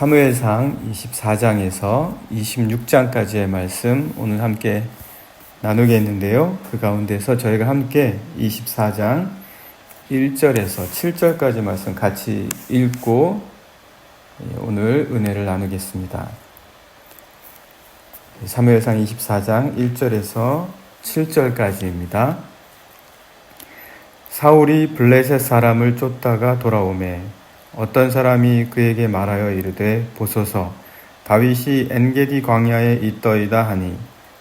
사무엘상 24장에서 26장까지의 말씀 오늘 함께 나누겠는데요. 그 가운데서 저희가 함께 24장 1절에서 7절까지 말씀 같이 읽고 오늘 은혜를 나누겠습니다. 사무엘상 24장 1절에서 7절까지입니다. 사울이 블레셋 사람을 쫓다가 돌아오매 어떤 사람이 그에게 말하여 이르되 보소서 다윗이 엔게디 광야에 있더이다 하니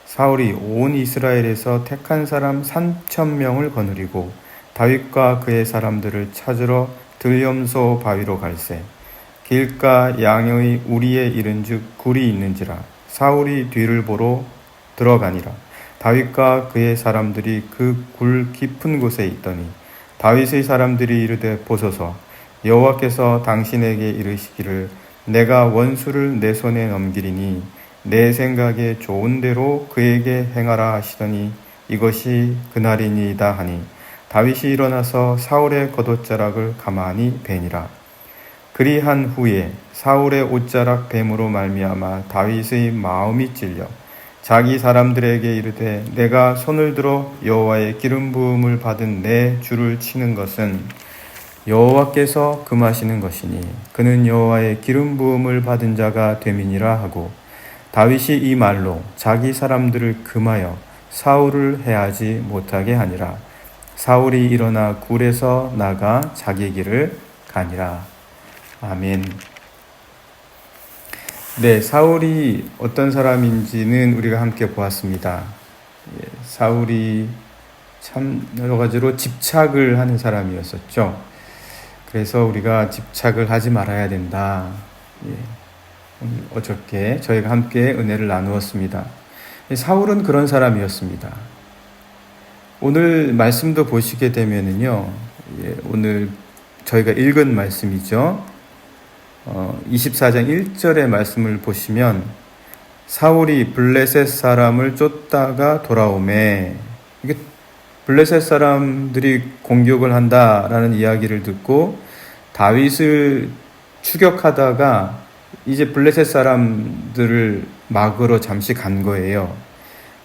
사울이 온 이스라엘에서 택한 사람 3,000명을 거느리고 다윗과 그의 사람들을 찾으러 들염소 바위로 갈새 길가 양의 우리에 이른즉 굴이 있는지라 사울이 뒤를 보러 들어가니라. 다윗과 그의 사람들이 그 굴 깊은 곳에 있더니 다윗의 사람들이 이르되 보소서 여호와께서 당신에게 이르시기를 내가 원수를 내 손에 넘기리니 내 생각에 좋은 대로 그에게 행하라 하시더니 이것이 그날이니이다 하니 다윗이 일어나서 사울의 겉옷자락을 가만히 베니라. 그리한 후에 사울의 옷자락 뱀으로 말미암아 다윗의 마음이 찔려 자기 사람들에게 이르되 내가 손을 들어 여호와의 기름 부음을 받은 내 주를 치는 것은 여호와께서 금하시는 것이니 그는 여호와의 기름 부음을 받은 자가 됨이니라 하고 다윗이 이 말로 자기 사람들을 금하여 사울을 해하지 못하게 하니라. 사울이 일어나 굴에서 나가 자기 길을 가니라. 아멘. 네, 사울이 어떤 사람인지는 우리가 함께 보았습니다. 사울이 참 여러 가지로 집착을 하는 사람이었었죠. 그래서 우리가 집착을 하지 말아야 된다. 오늘 어저께 저희가 함께 은혜를 나누었습니다. 사울은 그런 사람이었습니다. 오늘 말씀도 보시게 되면은요, 오늘 저희가 읽은 말씀이죠. 24장 1절의 말씀을 보시면 사울이 블레셋 사람을 쫓다가 돌아오매, 이게 블레셋 사람들이 공격을 한다라는 이야기를 듣고 다윗을 추격하다가 이제 블레셋 사람들을 막으러 잠시 간 거예요.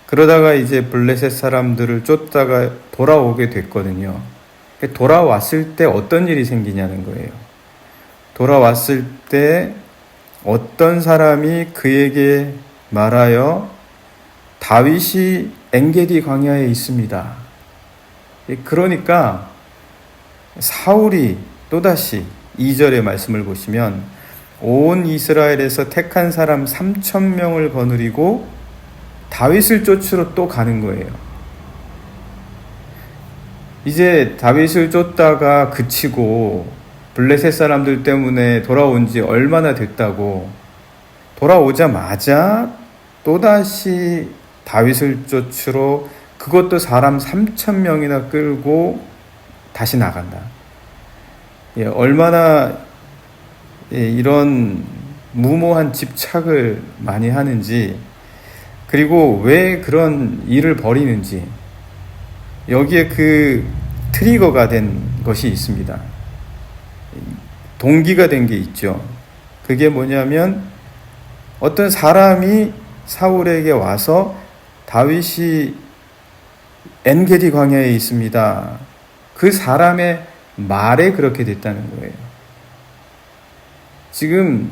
그러다가 이제 블레셋 사람들을 쫓다가 돌아오게 됐거든요. 돌아왔을 때 어떤 일이 생기냐는 거예요. 돌아왔을 때 어떤 사람이 그에게 말하여 다윗이 엔게디 광야에 있습니다. 그러니까 사울이 또다시 2절의 말씀을 보시면 온 이스라엘에서 택한 사람 3,000명을 거느리고 다윗을 쫓으러 또 가는 거예요. 이제 다윗을 쫓다가 그치고 블레셋 사람들 때문에 돌아온 지 얼마나 됐다고 돌아오자마자 또다시 다윗을 쫓으러 그것도 사람 3,000명이나 끌고 다시 나간다. 얼마나 이런 무모한 집착을 많이 하는지, 그리고 왜 그런 일을 벌이는지, 여기에 그 트리거가 된 것이 있습니다. 동기가 된 게 있죠. 그게 뭐냐면 어떤 사람이 사울에게 와서 다윗이 엔게디 광야에 있습니다. 그 사람의 말에 그렇게 됐다는 거예요. 지금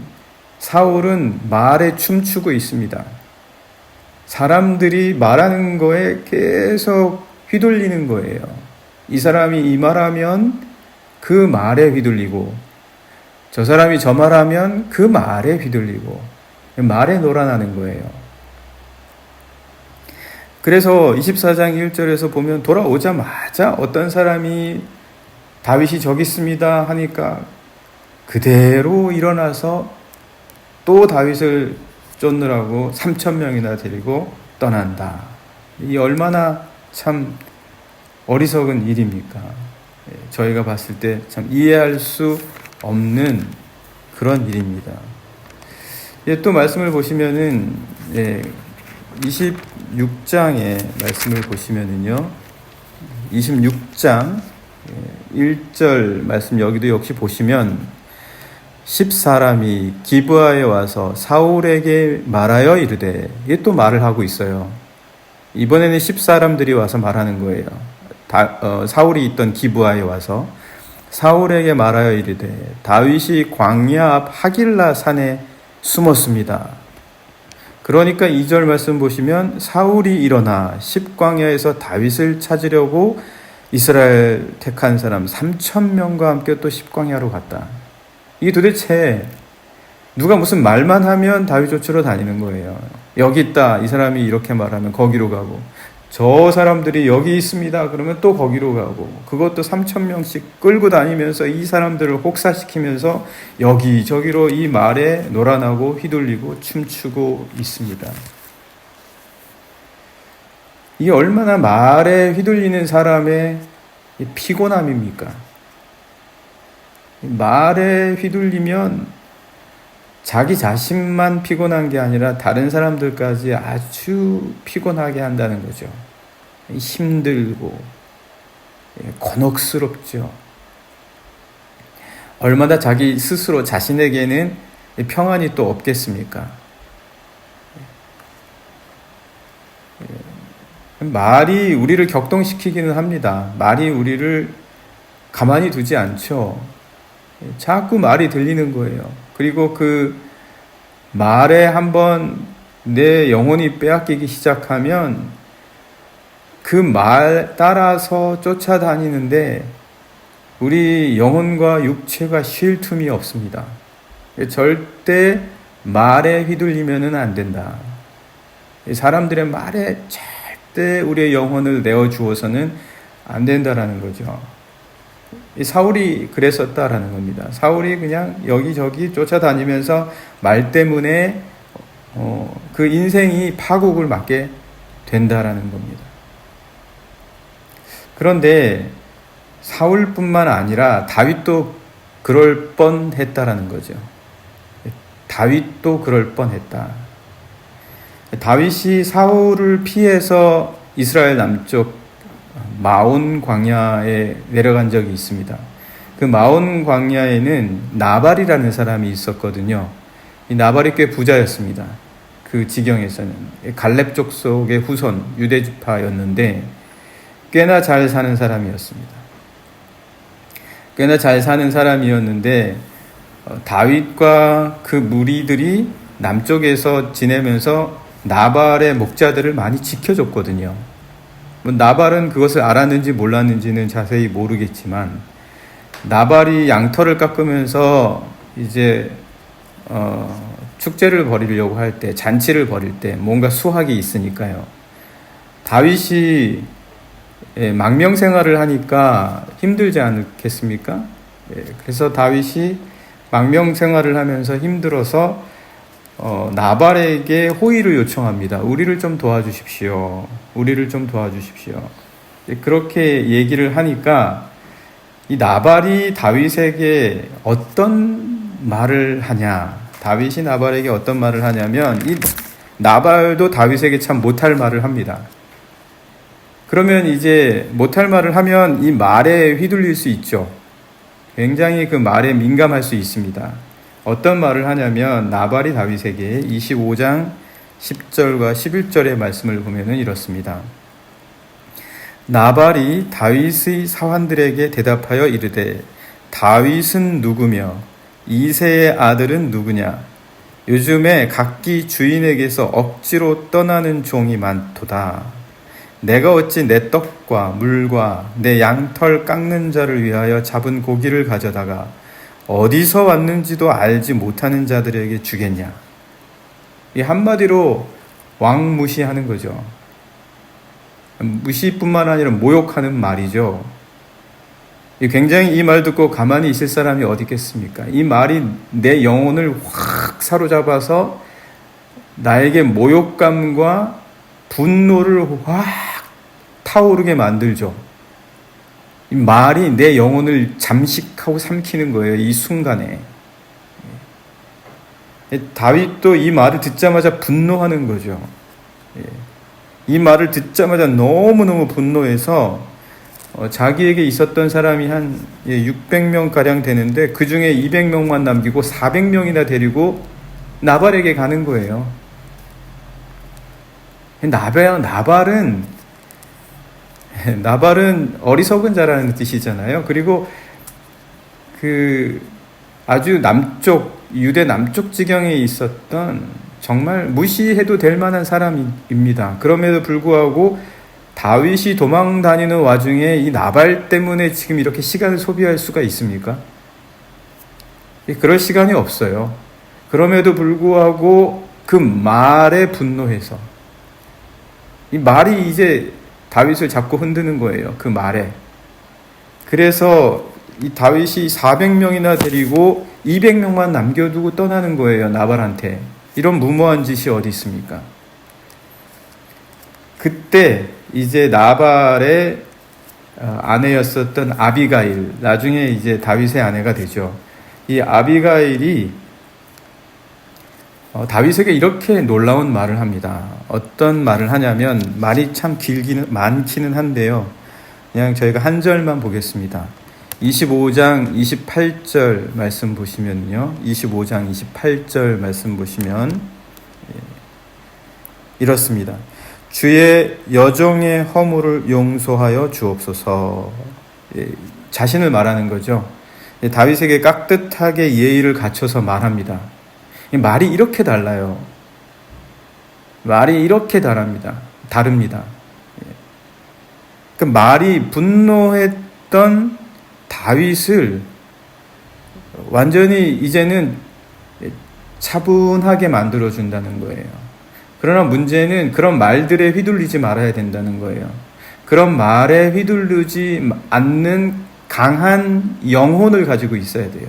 사울은 말에 춤추고 있습니다. 사람들이 말하는 거에 계속 휘둘리는 거예요. 이 사람이 이 말하면 그 말에 휘둘리고, 저 사람이 저 말하면 그 말에 휘둘리고, 말에 놀아나는 거예요. 그래서 24장 1절에서 보면 돌아오자마자 어떤 사람이 다윗이 저기 있습니다 하니까 그대로 일어나서 또 다윗을 쫓느라고 3,000명이나 데리고 떠난다. 이 얼마나 참 어리석은 일입니까? 저희가 봤을 때 참 이해할 수 없는 그런 일입니다. 또 말씀을 보시면은 26장의 말씀을 보시면은요, 26장 1절 말씀 여기도 역시 보시면 10사람이 기브아에 와서 사울에게 말하여 이르되, 이게 또 말을 하고 있어요. 이번에는 10사람들이 와서 말하는 거예요. 사울이 있던 기브아에 와서 사울에게 말하여 이르되, 다윗이 광야 앞 하길라 산에 숨었습니다. 그러니까 2절 말씀 보시면 사울이 일어나 십광야에서 다윗을 찾으려고 이스라엘 택한 사람 3,000명과 함께 또 십광야로 갔다. 이게 도대체 누가 무슨 말만 하면 다윗 쫓으러 다니는 거예요. 여기 있다, 이 사람이 이렇게 말하면 거기로 가고, 저 사람들이 여기 있습니다 그러면 또 거기로 가고, 그것도 3,000명씩 끌고 다니면서 이 사람들을 혹사시키면서 여기저기로 이 말에 놀아나고 휘둘리고 춤추고 있습니다. 이게 얼마나 말에 휘둘리는 사람의 피곤함입니까? 말에 휘둘리면 자기 자신만 피곤한 게 아니라 다른 사람들까지 아주 피곤하게 한다는 거죠. 힘들고 곤혹스럽죠. 얼마나 자기 스스로 자신에게는 평안이 또 없겠습니까? 말이 우리를 격동시키기는 합니다. 말이 우리를 가만히 두지 않죠. 자꾸 말이 들리는 거예요. 그리고 그 말에 한번 내 영혼이 빼앗기기 시작하면 그 말 따라서 쫓아다니는데 우리 영혼과 육체가 쉴 틈이 없습니다. 절대 말에 휘둘리면은 안 된다. 사람들의 말에 절대 우리의 영혼을 내어주어서는 안 된다라는 거죠. 사울이 그랬었다라는 겁니다. 사울이 그냥 여기저기 쫓아다니면서 말 때문에 그 인생이 파국을 맞게 된다라는 겁니다. 그런데 사울뿐만 아니라 다윗도 그럴 뻔했다라는 거죠. 다윗도 그럴 뻔했다. 다윗이 사울을 피해서 이스라엘 남쪽 마온 광야에 내려간 적이 있습니다. 그 마온 광야에는 나발이라는 사람이 있었거든요. 이 나발이 꽤 부자였습니다. 그 지경에서는 갈렙 족속의 후손 유대지파였는데 꽤나 잘 사는 사람이었습니다. 꽤나 잘 사는 사람이었는데 다윗과 그 무리들이 남쪽에서 지내면서 나발의 목자들을 많이 지켜줬거든요. 나발은 그것을 알았는지 몰랐는지는 자세히 모르겠지만 나발이 양털을 깎으면서 이제 축제를 벌이려고 할 때, 잔치를 벌일 때 뭔가 수확이 있으니까요. 다윗이 망명 생활을 하니까 힘들지 않겠습니까? 그래서 다윗이 망명 생활을 하면서 힘들어서 나발에게 호의를 요청합니다. 우리를 좀 도와주십시오. 우리를 좀 도와주십시오. 그렇게 얘기를 하니까 이 나발이 다윗에게 어떤 말을 하냐? 다윗이 나발에게 어떤 말을 하냐면 이 나발도 다윗에게 참 못할 말을 합니다. 그러면 이제 못할 말을 하면 이 말에 휘둘릴 수 있죠. 굉장히 그 말에 민감할 수 있습니다. 어떤 말을 하냐면 나발이 다윗에게 25장 10절과 11절의 말씀을 보면 이렇습니다. 나발이 다윗의 사환들에게 대답하여 이르되 다윗은 누구며 이새의 아들은 누구냐? 요즘에 각기 주인에게서 억지로 떠나는 종이 많도다. 내가 어찌 내 떡과 물과 내 양털 깎는 자를 위하여 잡은 고기를 가져다가 어디서 왔는지도 알지 못하는 자들에게 주겠냐? 이 한마디로 왕 무시하는 거죠. 무시뿐만 아니라 모욕하는 말이죠. 굉장히 이 말 듣고 가만히 있을 사람이 어디 있겠습니까? 이 말이 내 영혼을 확 사로잡아서 나에게 모욕감과 분노를 확 타오르게 만들죠. 이 말이 내 영혼을 잠식하고 삼키는 거예요. 이 순간에. 다윗도 이 말을 듣자마자 분노하는 거죠. 이 말을 듣자마자 너무너무 분노해서 자기에게 있었던 사람이 한 600명가량 되는데 그 중에 200명만 남기고 400명이나 데리고 나발에게 가는 거예요. 나발은 어리석은 자라는 뜻이잖아요. 그리고 아주 유대 남쪽 지경에 있었던 정말 무시해도 될 만한 사람입니다. 그럼에도 불구하고 다윗이 도망 다니는 와중에 이 나발 때문에 지금 이렇게 시간을 소비할 수가 있습니까? 그럴 시간이 없어요. 그럼에도 불구하고 그 말에 분노해서 이 말이 이제 다윗을 자꾸 흔드는 거예요. 그 말에. 그래서 이 다윗이 400명이나 데리고 200명만 남겨두고 떠나는 거예요. 나발한테. 이런 무모한 짓이 어디 있습니까? 그때 이제 나발의 아내였었던 아비가일, 나중에 이제 다윗의 아내가 되죠. 이 아비가일이 다윗에게 이렇게 놀라운 말을 합니다. 어떤 말을 하냐면, 말이 참 많기는 한데요. 그냥 저희가 한 절만 보겠습니다. 25장 28절 말씀 보시면요. 25장 28절 말씀 보시면 이렇습니다. 주의 여종의 허물을 용서하여 주옵소서. 자신을 말하는 거죠. 다윗에게 깍듯하게 예의를 갖춰서 말합니다. 말이 이렇게 달라요. 말이 이렇게 다릅니다. 그 말이 분노했던 다윗을 완전히 이제는 차분하게 만들어준다는 거예요. 그러나 문제는 그런 말들에 휘둘리지 말아야 된다는 거예요. 그런 말에 휘둘리지 않는 강한 영혼을 가지고 있어야 돼요.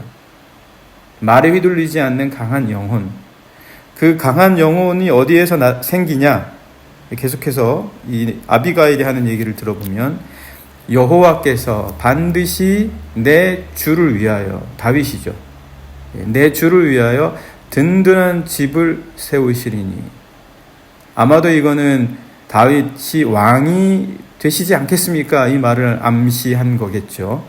말에 휘둘리지 않는 강한 영혼. 그 강한 영혼이 어디에서 생기냐? 계속해서 이 아비가일이 하는 얘기를 들어보면 여호와께서 반드시 내 주를 위하여, 다윗이죠. 내 주를 위하여 든든한 집을 세우시리니. 아마도 이거는 다윗이 왕이 되시지 않겠습니까? 이 말을 암시한 거겠죠.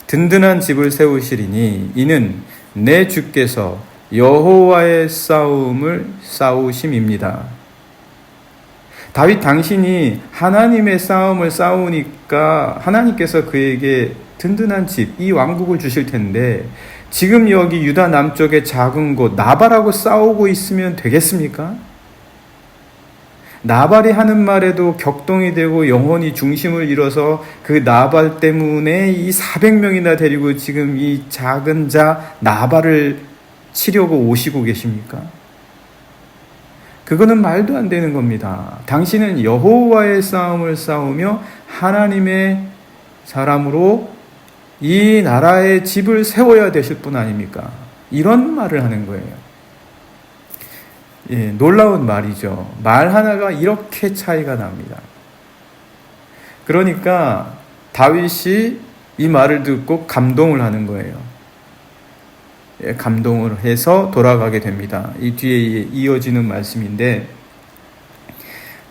든든한 집을 세우시리니 이는 내 주께서 여호와의 싸움을 싸우심입니다. 다윗 당신이 하나님의 싸움을 싸우니까 하나님께서 그에게 든든한 집, 이 왕국을 주실 텐데 지금 여기 유다 남쪽의 작은 곳 나발하고 싸우고 있으면 되겠습니까? 나발이 하는 말에도 격동이 되고 영혼이 중심을 잃어서 그 나발 때문에 이 400명이나 데리고 지금 이 작은 자 나발을 치려고 오시고 계십니까? 그거는 말도 안 되는 겁니다. 당신은 여호와의 싸움을 싸우며 하나님의 사람으로 이 나라의 집을 세워야 되실 분 아닙니까? 이런 말을 하는 거예요. 놀라운 말이죠. 말 하나가 이렇게 차이가 납니다. 그러니까 다윗이 이 말을 듣고 감동을 하는 거예요. 감동을 해서 돌아가게 됩니다. 이 뒤에 이어지는 말씀인데,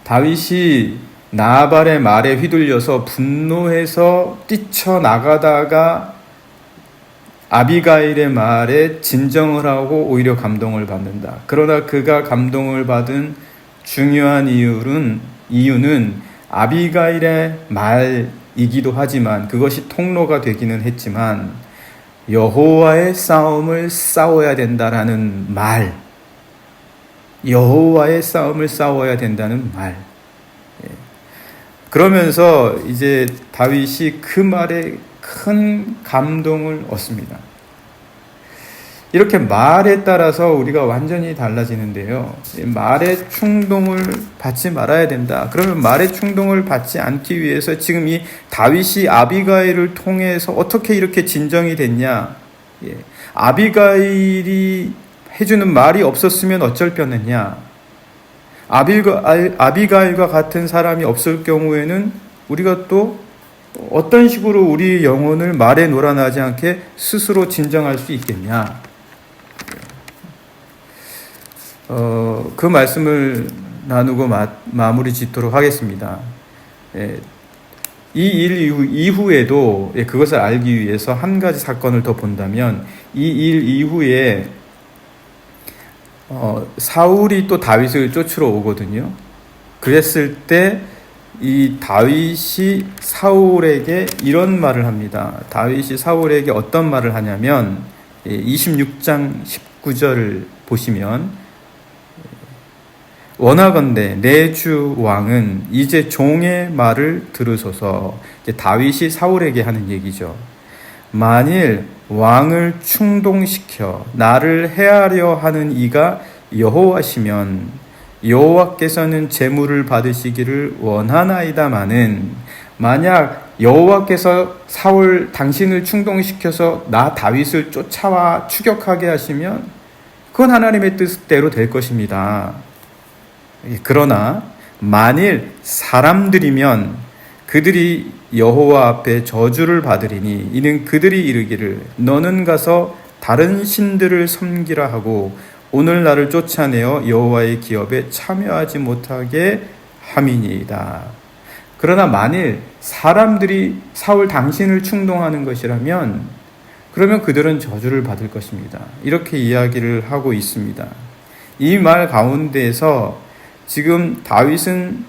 다윗이 나발의 말에 휘둘려서 분노해서 뛰쳐나가다가 아비가일의 말에 진정을 하고 오히려 감동을 받는다. 그러나 그가 감동을 받은 중요한 이유는 아비가일의 말이기도 하지만, 그것이 통로가 되기는 했지만 여호와의 싸움을 싸워야 된다라는 말, 여호와의 싸움을 싸워야 된다는 말. 그러면서 이제 다윗이 그 말에 큰 감동을 얻습니다. 이렇게 말에 따라서 우리가 완전히 달라지는데요. 말의 충동을 받지 말아야 된다. 그러면 말의 충동을 받지 않기 위해서 지금 이 다윗이 아비가일을 통해서 어떻게 이렇게 진정이 됐냐? 아비가일이 해주는 말이 없었으면 어쩔 뻔했냐? 아비가일과 같은 사람이 없을 경우에는 우리가 또 어떤 식으로 우리 영혼을 말에 놀아나지 않게 스스로 진정할 수 있겠냐? 그 말씀을 나누고 마무리 짓도록 하겠습니다. 이 일 이후에도 그것을 알기 위해서 한 가지 사건을 더 본다면 이 일 이후에 사울이 또 다윗을 쫓으러 오거든요. 그랬을 때 이 다윗이 사울에게 이런 말을 합니다. 다윗이 사울에게 어떤 말을 하냐면 26장 19절을 보시면 원하건대 내 주 왕은 이제 종의 말을 들으소서. 다윗이 사울에게 하는 얘기죠. 만일 왕을 충동시켜 나를 해하려 하는 이가 여호와시면 여호와께서는 제물을 받으시기를 원하나이다마는 만약 여호와께서 사울 당신을 충동시켜서 나 다윗을 쫓아와 추격하게 하시면 그건 하나님의 뜻대로 될 것입니다. 그러나 만일 사람들이면 그들이 여호와 앞에 저주를 받으리니 이는 그들이 이르기를 너는 가서 다른 신들을 섬기라 하고 오늘 나를 쫓아내어 여호와의 기업에 참여하지 못하게 함이니이다. 그러나 만일 사람들이 사울 당신을 충동하는 것이라면 그러면 그들은 저주를 받을 것입니다. 이렇게 이야기를 하고 있습니다. 이 말 가운데에서 지금 다윗은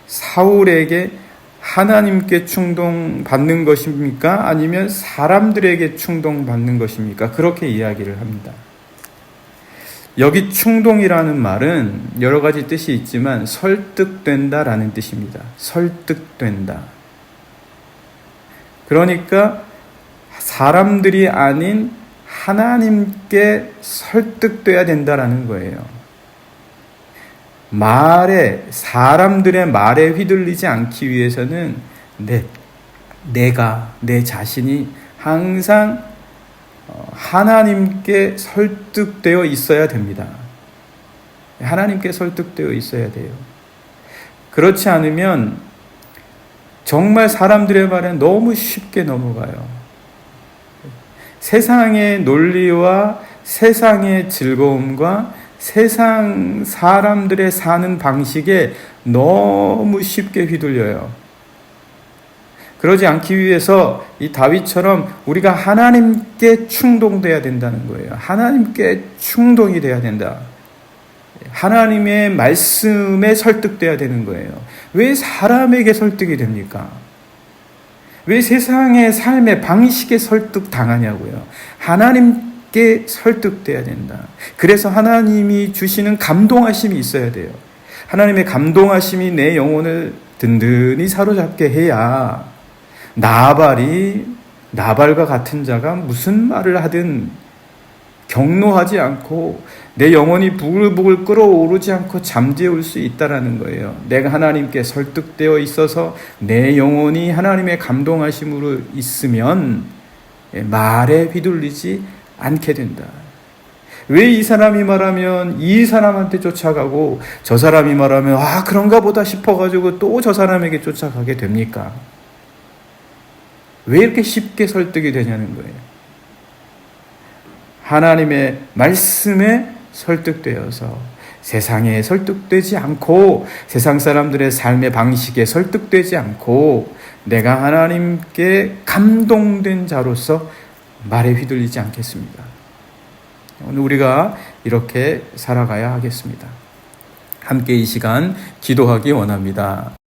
사울에게 하나님께 충동받는 것입니까? 아니면 사람들에게 충동받는 것입니까? 그렇게 이야기를 합니다. 여기 충동이라는 말은 여러 가지 뜻이 있지만 설득된다라는 뜻입니다. 설득된다. 그러니까 사람들이 아닌 하나님께 설득돼야 된다라는 거예요. 사람들의 말에 휘둘리지 않기 위해서는 내 자신이 항상 하나님께 설득되어 있어야 됩니다. 하나님께 설득되어 있어야 돼요. 그렇지 않으면 정말 사람들의 말에 너무 쉽게 넘어가요. 세상의 논리와 세상의 즐거움과 세상 사람들의 사는 방식에 너무 쉽게 휘둘려요. 그러지 않기 위해서 이 다윗처럼 우리가 하나님께 충동돼야 된다는 거예요. 하나님께 충동이 돼야 된다. 하나님의 말씀에 설득돼야 되는 거예요. 왜 사람에게 설득이 됩니까? 왜 세상의 삶의 방식에 설득당하냐고요. 하나님께 설득돼야 된다. 그래서 하나님이 주시는 감동하심이 있어야 돼요. 하나님의 감동하심이 내 영혼을 든든히 사로잡게 해야 나발과 같은 자가 무슨 말을 하든 경노하지 않고 내 영혼이 부글부글 끓어오르지 않고 잠재울 수 있다라는 거예요. 내가 하나님께 설득되어 있어서 내 영혼이 하나님의 감동하심으로 있으면 말에 휘둘리지 않게 된다. 왜 이 사람이 말하면 이 사람한테 쫓아가고 저 사람이 말하면 그런가 보다 싶어가지고 또 저 사람에게 쫓아가게 됩니까? 왜 이렇게 쉽게 설득이 되냐는 거예요. 하나님의 말씀에 설득되어서 세상에 설득되지 않고 세상 사람들의 삶의 방식에 설득되지 않고 내가 하나님께 감동된 자로서 말에 휘둘리지 않겠습니다. 오늘 우리가 이렇게 살아가야 하겠습니다. 함께 이 시간 기도하기 원합니다.